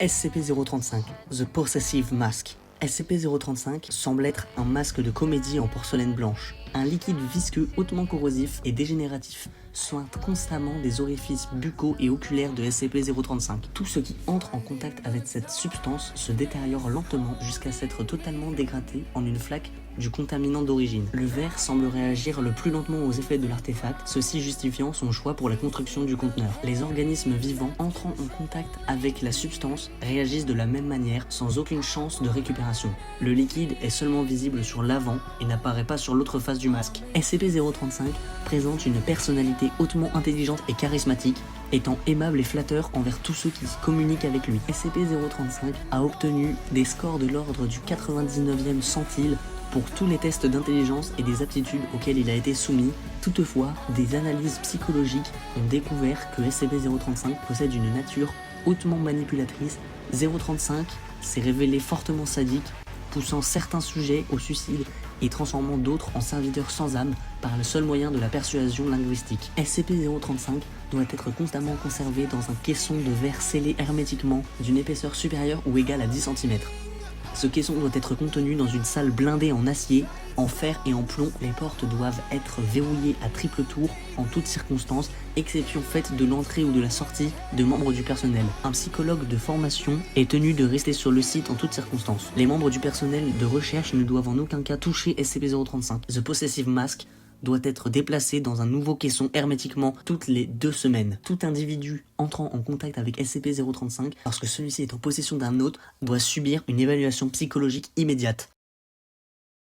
SCP-035, The Possessive Mask. SCP-035 semble être un masque de comédie en porcelaine blanche. Un liquide visqueux hautement corrosif et dégénératif sointe constamment des orifices buccaux et oculaires de SCP-035. Tout ce qui entre en contact avec cette substance se détériore lentement jusqu'à s'être totalement dégradé en une flaque du contaminant d'origine. Le verre semble réagir le plus lentement aux effets de l'artefact, ceci justifiant son choix pour la construction du conteneur. Les organismes vivants entrant en contact avec la substance réagissent de la même manière, sans aucune chance de récupération. Le liquide est seulement visible sur l'avant et n'apparaît pas sur l'autre face du masque. SCP-035 présente une personnalité hautement intelligente et charismatique, étant aimable et flatteur envers tous ceux qui communiquent avec lui. SCP-035 a obtenu des scores de l'ordre du 99e centile pour tous les tests d'intelligence et des aptitudes auxquels il a été soumis. Toutefois, des analyses psychologiques ont découvert que SCP-035 possède une nature hautement manipulatrice. 035 s'est révélé fortement sadique, poussant certains sujets au suicide et transformant d'autres en serviteurs sans âme par le seul moyen de la persuasion linguistique. SCP-035 doit être constamment conservé dans un caisson de verre scellé hermétiquement d'une épaisseur supérieure ou égale à 10 cm. Ce caisson doit être contenu dans une salle blindée en acier, en fer et en plomb. Les portes doivent être verrouillées à triple tour en toutes circonstances, exception faite de l'entrée ou de la sortie de membres du personnel. Un psychologue de formation est tenu de rester sur le site en toutes circonstances. Les membres du personnel de recherche ne doivent en aucun cas toucher SCP-035. The Possessive Mask doit être déplacé dans un nouveau caisson hermétiquement toutes les 2 semaines. Tout individu entrant en contact avec SCP-035, lorsque celui-ci est en possession d'un autre, doit subir une évaluation psychologique immédiate.